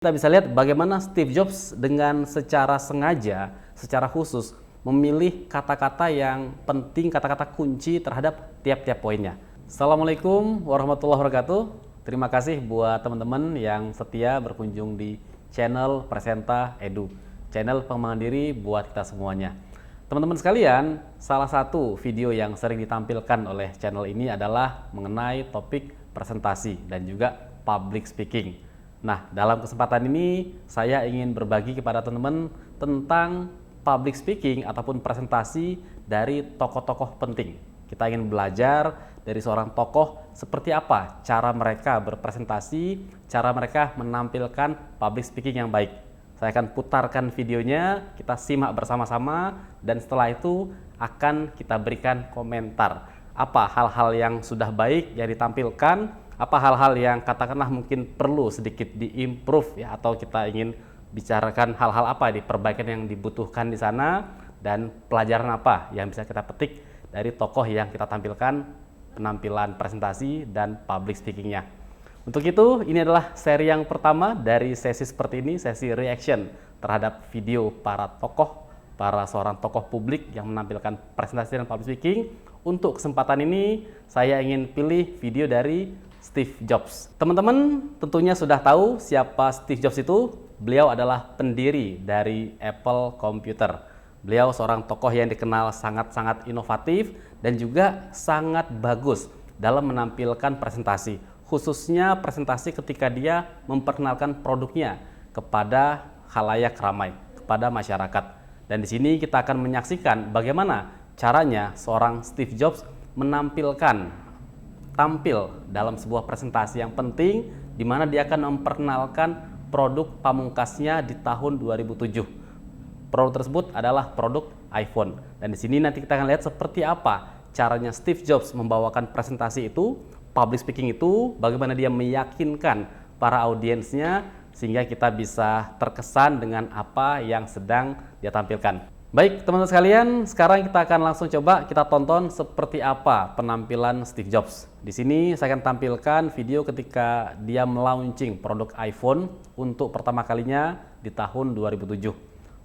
Kita bisa lihat bagaimana Steve Jobs dengan secara sengaja, secara khusus memilih kata-kata yang penting, kata-kata kunci terhadap tiap-tiap poinnya. Assalamualaikum warahmatullahi wabarakatuh. Terima kasih buat teman-teman yang setia berkunjung di channel Presenta Edu, channel pengembangan diri buat kita semuanya. Teman-teman sekalian, salah satu video yang sering ditampilkan oleh channel ini adalah mengenai topik presentasi dan juga public speaking. Nah, dalam kesempatan ini saya ingin berbagi kepada teman-teman tentang public speaking ataupun presentasi dari tokoh-tokoh penting. Kita ingin belajar dari seorang tokoh seperti apa cara mereka berpresentasi, cara mereka menampilkan public speaking yang baik. Saya akan putarkan videonya, kita simak bersama-sama, dan setelah itu akan kita berikan komentar. Apa hal-hal yang sudah baik yang ditampilkan, apa hal-hal yang katakanlah mungkin perlu sedikit diimprove ya, atau kita ingin bicarakan hal-hal apa di perbaikan yang dibutuhkan di sana, dan pelajaran apa yang bisa kita petik dari tokoh yang kita tampilkan penampilan presentasi dan public speakingnya. Untuk itu, ini adalah seri yang pertama dari sesi seperti ini, sesi reaction terhadap video para tokoh, para seorang tokoh publik yang menampilkan presentasi dan public speaking. Untuk kesempatan ini, saya ingin pilih video dari Steve Jobs. Teman-teman tentunya sudah tahu siapa Steve Jobs itu. Beliau adalah pendiri dari Apple Computer. Beliau seorang tokoh yang dikenal sangat-sangat inovatif dan juga sangat bagus dalam menampilkan presentasi. Khususnya presentasi ketika dia memperkenalkan produknya kepada khalayak ramai, kepada masyarakat. Dan di sini kita akan menyaksikan bagaimana caranya seorang Steve Jobs tampil dalam sebuah presentasi yang penting di mana dia akan memperkenalkan produk pamungkasnya di tahun 2007. Produk tersebut adalah produk iPhone. Dan di sini nanti kita akan lihat seperti apa caranya Steve Jobs membawakan presentasi itu, public speaking itu, bagaimana dia meyakinkan para audiensnya sehingga kita bisa terkesan dengan apa yang sedang dia tampilkan. Baik teman-teman sekalian, sekarang kita akan langsung coba kita tonton seperti apa penampilan Steve Jobs. Di sini saya akan tampilkan video ketika dia melaunching produk iPhone untuk pertama kalinya di tahun 2007.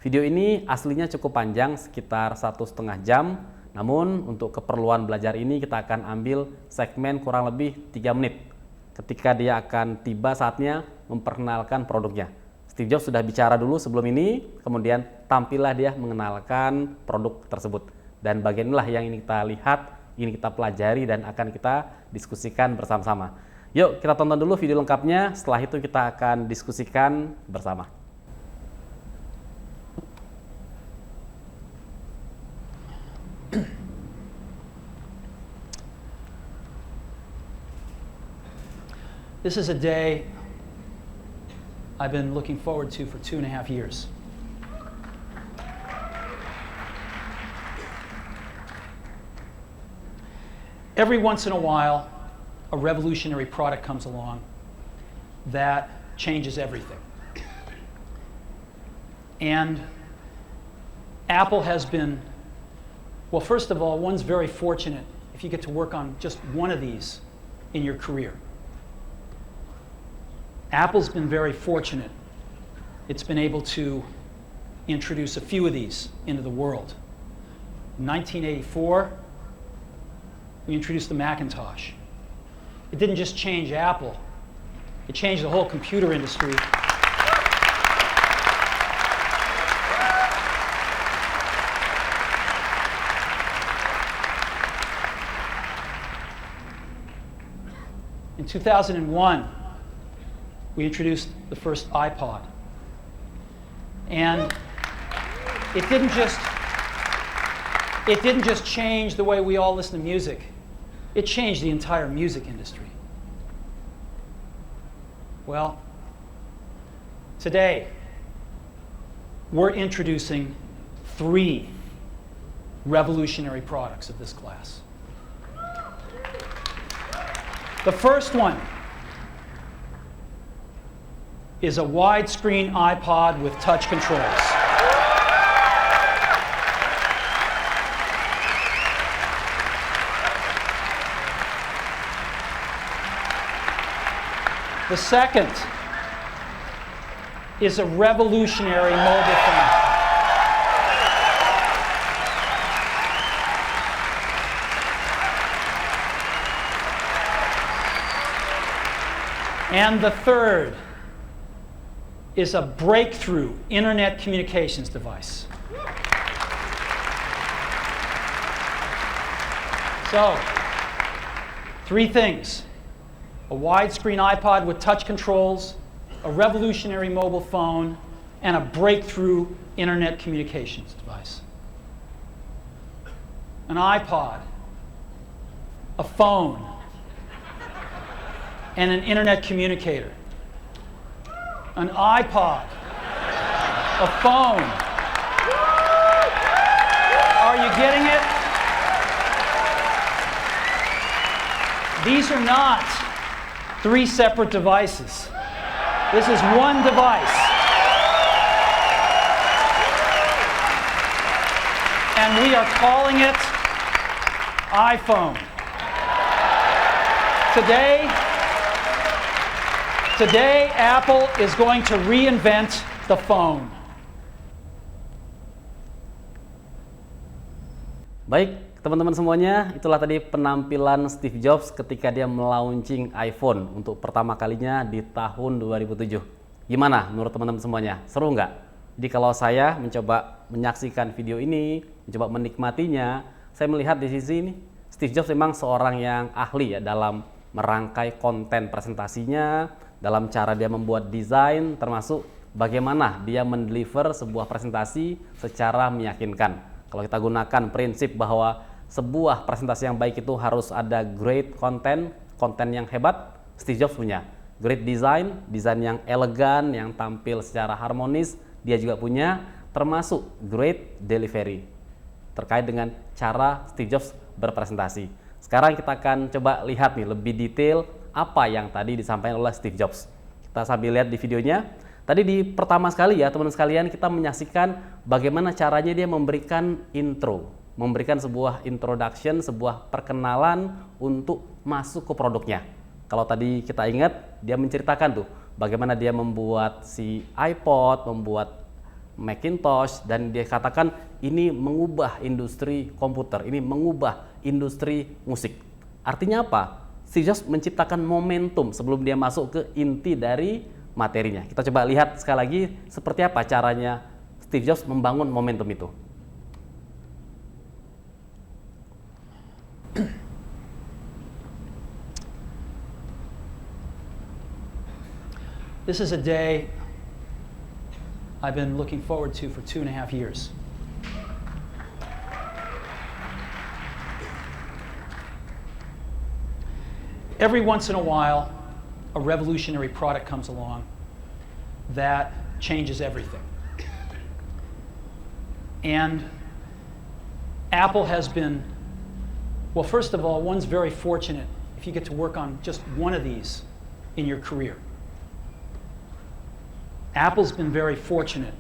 Video ini aslinya cukup panjang, sekitar 1,5 jam. Namun untuk keperluan belajar ini kita akan ambil segmen kurang lebih 3 menit. Ketika dia akan tiba saatnya memperkenalkan produknya. Steve Jobs sudah bicara dulu sebelum ini, kemudian tampillah dia mengenalkan produk tersebut. Dan bagian inilah yang ingin kita lihat, ingin kita pelajari, dan akan kita diskusikan bersama-sama. Yuk kita tonton dulu video lengkapnya, setelah itu kita akan diskusikan bersama. This is a day I've been looking forward to for 2.5 years. Every once in a while, a revolutionary product comes along that changes everything. And Apple has been, well, first of all, one's very fortunate if you get to work on just one of these in your career. Apple's been very fortunate. It's been able to introduce a few of these into the world. In 1984, we introduced the Macintosh. It didn't just change Apple, it changed the whole computer industry. In 2001, we introduced the first iPod. And it didn't just change the way we all listen to music. It changed the entire music industry. Well, today, we're introducing 3 revolutionary products of this class. The first one is a widescreen iPod with touch controls. The second is a revolutionary mobile phone. And the third is a breakthrough internet communications device. So, three things: a widescreen iPod with touch controls, a revolutionary mobile phone, and a breakthrough internet communications device. An iPod, a phone, and an internet communicator. An iPod, a phone. Are you getting it? These are not three separate devices. This is one device. And we are calling it iPhone. Today, Apple is going to reinvent the phone. Baik, teman-teman semuanya, itulah tadi penampilan Steve Jobs ketika dia melaunching iPhone untuk pertama kalinya di tahun 2007. Gimana menurut teman-teman semuanya? Seru nggak? Jadi kalau saya mencoba menyaksikan video ini, mencoba menikmatinya, saya melihat di sisi ini, Steve Jobs memang seorang yang ahli ya dalam merangkai konten presentasinya, dalam cara dia membuat desain, termasuk bagaimana dia mendeliver sebuah presentasi secara meyakinkan. Kalau kita gunakan prinsip bahwa sebuah presentasi yang baik itu harus ada great content, konten yang hebat, Steve Jobs punya. Great design, desain yang elegan, yang tampil secara harmonis, dia juga punya, termasuk great delivery terkait dengan cara Steve Jobs berpresentasi. Sekarang kita akan coba lihat nih lebih detail apa yang tadi disampaikan oleh Steve Jobs. Kita sambil lihat di videonya. Tadi di pertama sekali ya teman-teman sekalian, kita menyaksikan bagaimana caranya dia memberikan intro, memberikan sebuah introduction, sebuah perkenalan untuk masuk ke produknya. Kalau tadi kita ingat, dia menceritakan tuh bagaimana dia membuat si iPod, membuat Macintosh, dan dia katakan ini mengubah industri komputer, ini mengubah industri musik. Artinya apa? Steve Jobs menciptakan momentum sebelum dia masuk ke inti dari materinya. Kita coba lihat sekali lagi seperti apa caranya Steve Jobs membangun momentum itu. This is a day I've been looking forward to for 2.5 years. Every once in a while, a revolutionary product comes along that changes everything. And Apple has been, well, first of all, one's very fortunate if you get to work on just one of these in your career. Apple's been very fortunate.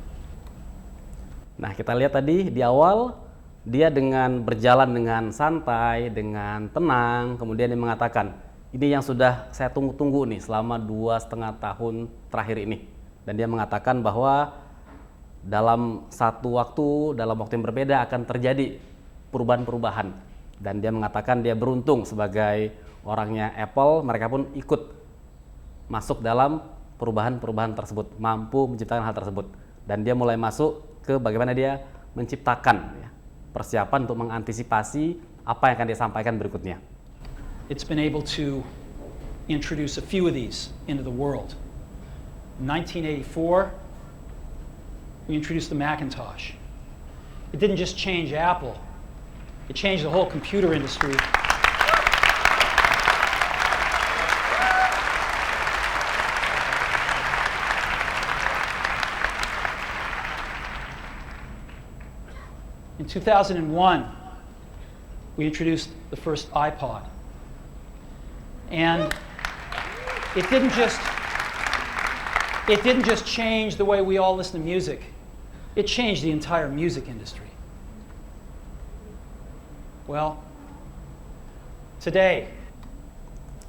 Nah, kita lihat tadi di awal, dia dengan berjalan dengan santai, dengan tenang, kemudian dia mengatakan, ini yang sudah saya tunggu-tunggu nih selama 2,5 tahun terakhir ini. Dan dia mengatakan bahwa dalam satu waktu, dalam waktu yang berbeda akan terjadi perubahan-perubahan. Dan dia mengatakan dia beruntung sebagai orangnya Apple, mereka pun ikut masuk dalam perubahan-perubahan tersebut, mampu menciptakan hal tersebut. Dan dia mulai masuk ke bagaimana dia menciptakan ya, persiapan untuk mengantisipasi apa yang akan dia sampaikan berikutnya. It's been able to introduce a few of these into the world. In 1984, we introduced the Macintosh. It didn't just change Apple, it changed the whole computer industry. In 2001, we introduced the first iPod. And it didn't just change the way we all listen to music. It changed the entire music industry. Well, today.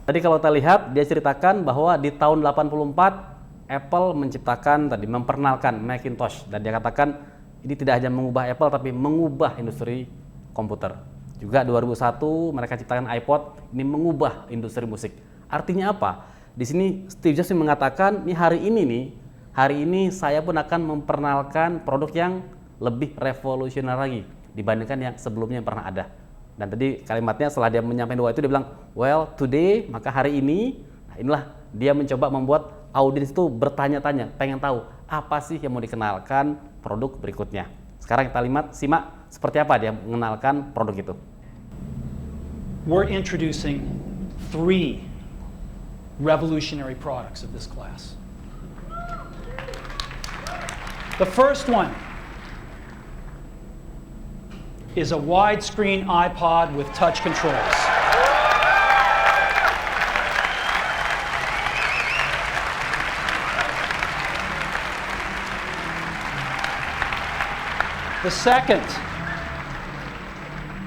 Tadi kalau kita lihat, dia ceritakan bahwa di tahun 84 Apple menciptakan tadi, memperkenalkan Macintosh, dan dia katakan ini tidak hanya mengubah Apple tapi mengubah industri komputer. Juga 2001 mereka ciptakan iPod, ini mengubah industri musik. Artinya apa? Di sini Steve Jobs mengatakan, hari ini saya pun akan memperkenalkan produk yang lebih revolusioner lagi dibandingkan yang sebelumnya yang pernah ada. Dan tadi kalimatnya setelah dia menyampaikan doa itu dia bilang, well today, maka hari ini, nah inilah dia mencoba membuat audiens itu bertanya-tanya, pengen tahu apa sih yang mau dikenalkan produk berikutnya. Sekarang kita simak seperti apa dia mengenalkan produk itu. We're introducing 3 revolutionary products of this class. The first one is a widescreen iPod with touch controls. The second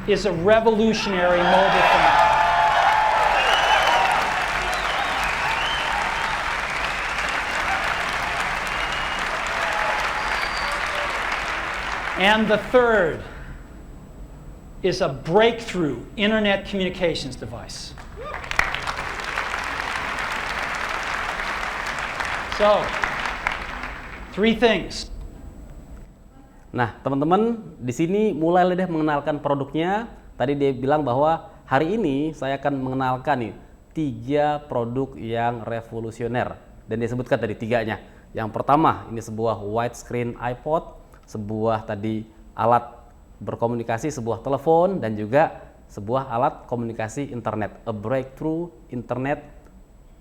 is a revolutionary mobile phone. And the third is a breakthrough internet communications device. So, 3 things. Nah, teman-teman, di sini mulai deh mengenalkan produknya. Tadi dia bilang bahwa hari ini saya akan mengenalkan nih 3 produk yang revolusioner. Dan dia sebutkan tadi 3-nya. Yang pertama, ini sebuah widescreen iPod, sebuah tadi alat berkomunikasi, sebuah telepon, dan juga sebuah alat komunikasi internet, a breakthrough internet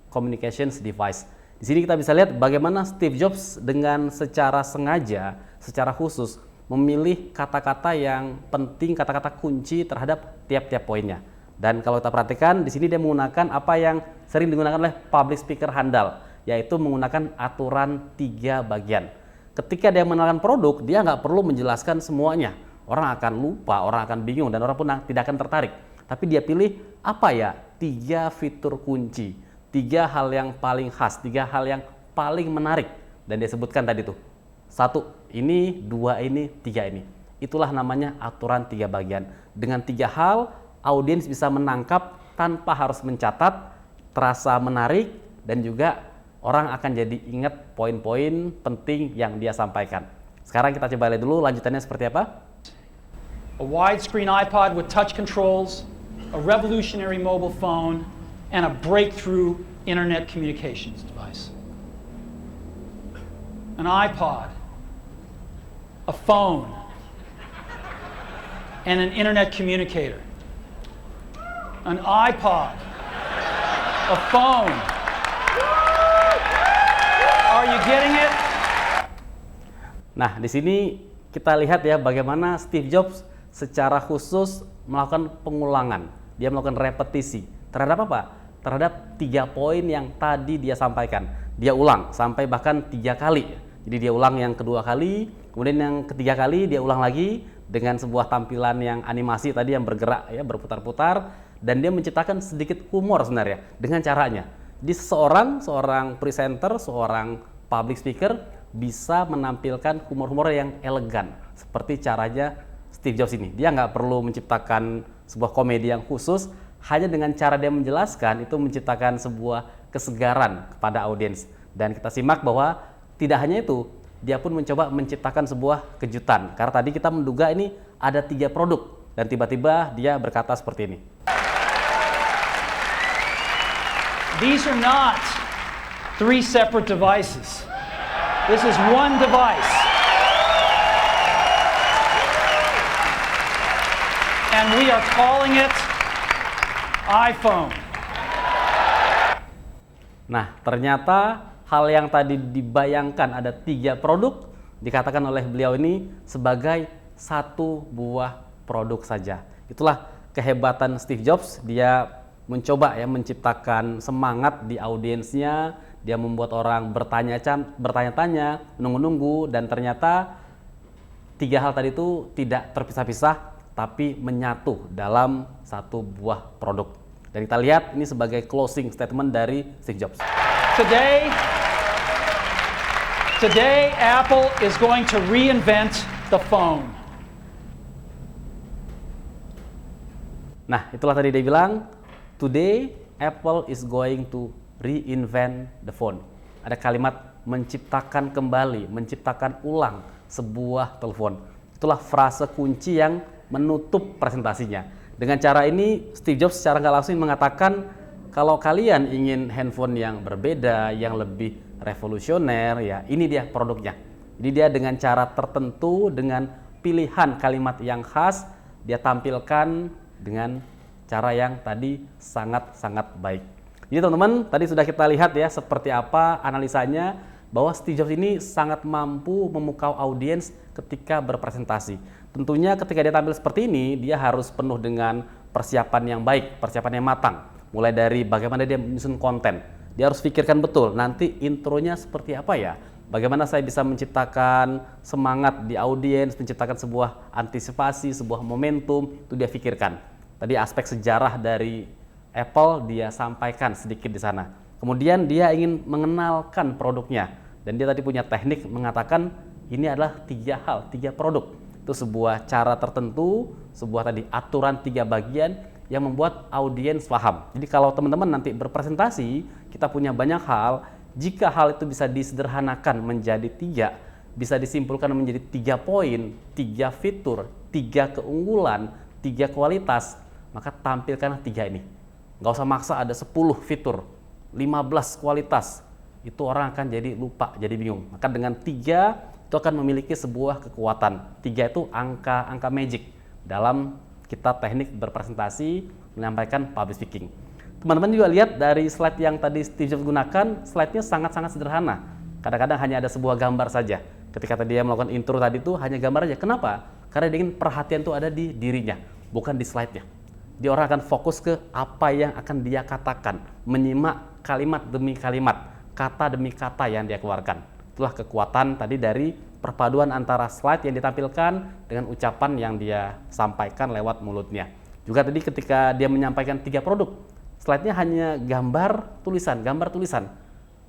communications device. Di sini kita bisa lihat bagaimana Steve Jobs dengan secara sengaja, secara khusus memilih kata-kata yang penting, kata-kata kunci terhadap tiap-tiap poinnya. Dan kalau kita perhatikan di sini dia menggunakan apa yang sering digunakan oleh public speaker handal, yaitu menggunakan aturan 3 bagian. Ketika dia mengenalkan produk, dia nggak perlu menjelaskan semuanya. Orang akan lupa, orang akan bingung, dan orang pun tidak akan tertarik. Tapi dia pilih apa ya? 3 fitur kunci, 3 hal yang paling khas, 3 hal yang paling menarik. Dan dia sebutkan tadi tuh, 1 ini, 2 ini, 3 ini. Itulah namanya aturan 3 bagian. Dengan 3 hal, audiens bisa menangkap tanpa harus mencatat, terasa menarik, dan juga orang akan jadi ingat poin-poin penting yang dia sampaikan. Sekarang kita coba lihat dulu lanjutannya seperti apa. A widescreen iPod with touch controls, a revolutionary mobile phone, and a breakthrough internet communications device. An iPod, a phone, and an internet communicator. An iPod, a phone. Are you getting it? Nah, di sini kita lihat ya bagaimana Steve Jobs secara khusus melakukan pengulangan. Dia melakukan repetisi. Terhadap apa? Terhadap 3 poin yang tadi dia sampaikan. Dia ulang sampai bahkan 3 kali. Jadi dia ulang yang kedua kali, kemudian yang ketiga kali dia ulang lagi dengan sebuah tampilan yang animasi tadi yang bergerak ya, berputar-putar, dan dia menciptakan sedikit humor sebenarnya dengan caranya. Di seorang presenter, seorang public speaker bisa menampilkan humor-humor yang elegan seperti caranya Steve Jobs ini. Dia nggak perlu menciptakan sebuah komedi yang khusus, hanya dengan cara dia menjelaskan itu menciptakan sebuah kesegaran kepada audiens. Dan kita simak bahwa tidak hanya itu, dia pun mencoba menciptakan sebuah kejutan. Karena tadi kita menduga ini ada 3 produk, dan tiba-tiba dia berkata seperti ini. These are not 3 separate devices. This is one device. And we are calling it iPhone. Nah, ternyata hal yang tadi dibayangkan ada 3 produk dikatakan oleh beliau ini sebagai 1 buah produk saja. Itulah kehebatan Steve Jobs. Dia mencoba ya menciptakan semangat di audiensnya. Dia membuat orang bertanya-tanya, menunggu-nunggu, dan ternyata 3 hal tadi itu tidak terpisah-pisah, tapi menyatu dalam 1 buah produk. Dan kita lihat ini sebagai closing statement dari Steve Jobs. Today, Today, Apple is going to reinvent the phone. Nah, itulah tadi dia bilang, today Apple is going to reinvent the phone. Ada kalimat menciptakan kembali, menciptakan ulang sebuah telepon. Itulah frase kunci yang menutup presentasinya. Dengan cara ini, Steve Jobs secara nggak langsung mengatakan, kalau kalian ingin handphone yang berbeda, yang lebih revolusioner, ya ini dia produknya. Jadi dia dengan cara tertentu, dengan pilihan kalimat yang khas, dia tampilkan dengan cara yang tadi sangat-sangat baik. Jadi teman-teman, tadi sudah kita lihat ya seperti apa analisanya, bahwa Steve Jobs ini sangat mampu memukau audiens ketika berpresentasi. Tentunya ketika dia tampil seperti ini, dia harus penuh dengan persiapan yang baik, persiapan yang matang. Mulai dari bagaimana dia menyusun konten. Dia harus pikirkan betul, nanti intronya seperti apa ya? Bagaimana saya bisa menciptakan semangat di audiens, menciptakan sebuah antisipasi, sebuah momentum, itu dia pikirkan. Tadi aspek sejarah dari Apple dia sampaikan sedikit di sana. Kemudian dia ingin mengenalkan produknya. Dan dia tadi punya teknik mengatakan ini adalah 3 hal, 3 produk. Itu sebuah cara tertentu, sebuah tadi aturan 3 bagian yang membuat audiens paham. Jadi kalau teman-teman nanti berpresentasi, kita punya banyak hal, jika hal itu bisa disederhanakan menjadi 3, bisa disimpulkan menjadi 3 poin, 3 fitur, 3 keunggulan, 3 kualitas, maka tampilkan 3 ini. Nggak usah maksa ada 10 fitur, 15 kualitas, itu orang akan jadi lupa, jadi bingung. Maka dengan 3 itu akan memiliki sebuah kekuatan. 3 itu angka magic dalam kita teknik berpresentasi, menyampaikan public speaking. Teman-teman juga lihat dari slide yang tadi Steve Jobs gunakan, slide-nya sangat-sangat sederhana. Kadang-kadang hanya ada sebuah gambar saja. Ketika tadi dia melakukan intro tadi itu hanya gambar aja. Kenapa? Karena dia ingin perhatian itu ada di dirinya, bukan di slide-nya. Dia orang akan fokus ke apa yang akan dia katakan, menyimak kalimat demi kalimat, kata demi kata yang dia keluarkan. Itulah kekuatan tadi dari perpaduan antara slide yang ditampilkan dengan ucapan yang dia sampaikan lewat mulutnya. Juga tadi ketika dia menyampaikan 3 produk, slide-nya hanya gambar tulisan.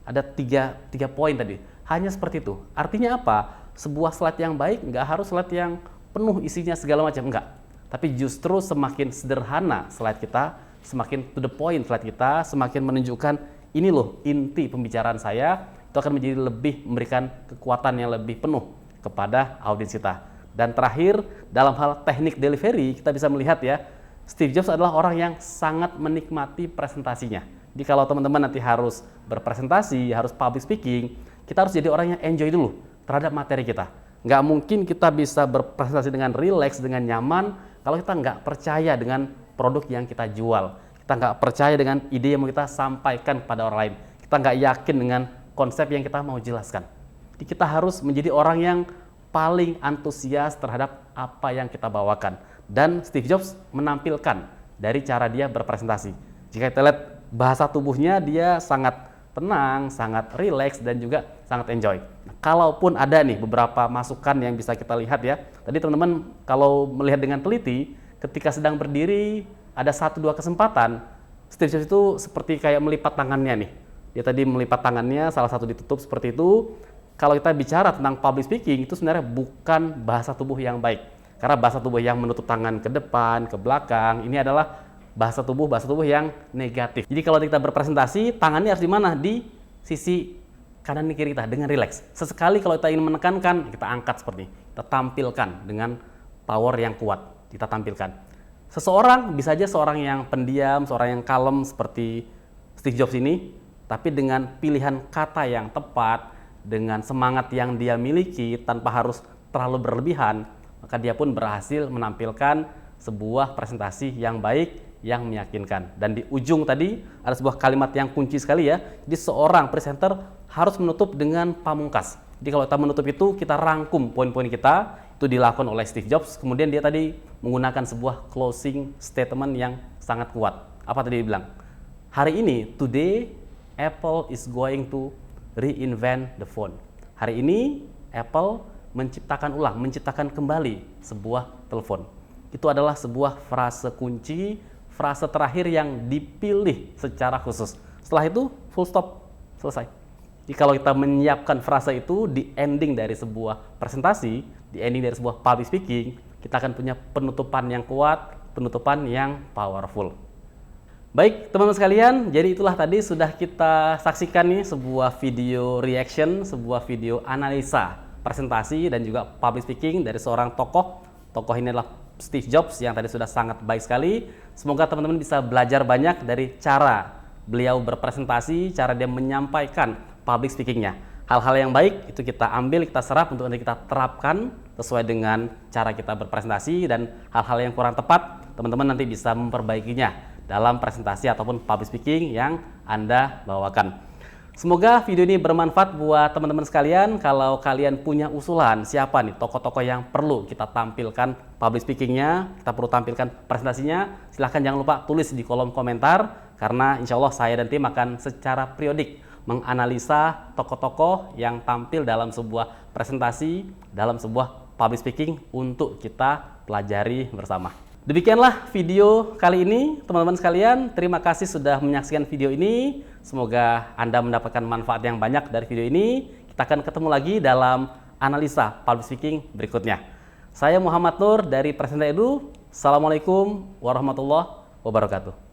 Ada 3 poin tadi, hanya seperti itu. Artinya apa? Sebuah slide yang baik nggak harus slide yang penuh isinya segala macam, enggak. Tapi justru semakin sederhana slide kita, semakin to the point slide kita, semakin menunjukkan ini loh inti pembicaraan saya, itu akan menjadi lebih memberikan kekuatan yang lebih penuh kepada audiens kita. Dan terakhir, dalam hal teknik delivery, kita bisa melihat ya, Steve Jobs adalah orang yang sangat menikmati presentasinya. Jadi kalau teman-teman nanti harus berpresentasi, harus public speaking, kita harus jadi orang yang enjoy dulu terhadap materi kita. Nggak mungkin kita bisa berpresentasi dengan relax, dengan nyaman, kalau kita nggak percaya dengan produk yang kita jual. Kita nggak percaya dengan ide yang mau kita sampaikan kepada orang lain. Kita nggak yakin dengan konsep yang kita mau jelaskan. Jadi kita harus menjadi orang yang paling antusias terhadap apa yang kita bawakan. Dan Steve Jobs menampilkan dari cara dia berpresentasi. Jika kita lihat bahasa tubuhnya, dia sangat tenang, sangat rileks, dan juga sangat enjoy. Nah, kalaupun ada nih beberapa masukan yang bisa kita lihat ya. Tadi teman-teman kalau melihat dengan teliti, ketika sedang berdiri, ada 1-2 kesempatan, Steve Jobs itu seperti kayak melipat tangannya nih. Dia tadi melipat tangannya, salah satu ditutup seperti itu. Kalau kita bicara tentang public speaking, itu sebenarnya bukan bahasa tubuh yang baik. Karena bahasa tubuh yang menutup tangan ke depan, ke belakang, ini adalah bahasa tubuh yang negatif. Jadi kalau kita berpresentasi, tangannya harus di mana? Di sisi kanan dan kiri kita dengan rileks. Sesekali kalau kita ingin menekankan, kita angkat seperti ini. Kita tampilkan dengan power yang kuat. Kita tampilkan. Seseorang bisa aja seorang yang pendiam, seorang yang kalem seperti Steve Jobs ini, tapi dengan pilihan kata yang tepat, dengan semangat yang dia miliki tanpa harus terlalu berlebihan, maka dia pun berhasil menampilkan sebuah presentasi yang baik, yang meyakinkan. Dan di ujung tadi ada sebuah kalimat yang kunci sekali ya. Jadi seorang presenter harus menutup dengan pamungkas. Jadi kalau kita menutup itu, kita rangkum poin-poin kita. Itu dilakukan oleh Steve Jobs. Kemudian dia tadi menggunakan sebuah closing statement yang sangat kuat. Apa tadi dia bilang? Hari ini, today, Apple is going to reinvent the phone. Hari ini, Apple menciptakan ulang, menciptakan kembali sebuah telepon. Itu adalah sebuah frase kunci, frase terakhir yang dipilih secara khusus. Setelah itu, full stop, selesai. kalau kita menyiapkan frasa itu di ending dari sebuah presentasi, di ending dari sebuah public speaking, kita akan punya penutupan yang kuat, penutupan yang powerful. Baik, teman-teman sekalian, jadi itulah tadi sudah kita saksikan nih sebuah video reaction, sebuah video analisa presentasi dan juga public speaking dari seorang tokoh. Tokoh ini adalah Steve Jobs yang tadi sudah sangat baik sekali. Semoga teman-teman bisa belajar banyak dari cara beliau berpresentasi, cara dia menyampaikan public speakingnya. Hal-hal yang baik itu kita ambil, kita serap untuk nanti kita terapkan sesuai dengan cara kita berpresentasi, dan hal-hal yang kurang tepat, teman-teman nanti bisa memperbaikinya dalam presentasi ataupun public speaking yang Anda bawakan. Semoga video ini bermanfaat buat teman-teman sekalian. Kalau kalian punya usulan siapa nih tokoh-tokoh yang perlu kita tampilkan public speakingnya, kita perlu tampilkan presentasinya, silahkan jangan lupa tulis di kolom komentar, karena insya Allah saya dan tim akan secara periodik menganalisa tokoh-tokoh yang tampil dalam sebuah presentasi, dalam sebuah public speaking untuk kita pelajari bersama. Demikianlah video kali ini, teman-teman sekalian. Terima kasih sudah menyaksikan video ini. Semoga Anda mendapatkan manfaat yang banyak dari video ini. Kita akan ketemu lagi dalam analisa public speaking berikutnya. Saya Muhammad Nur dari Presenter Edu. Assalamualaikum warahmatullahi wabarakatuh.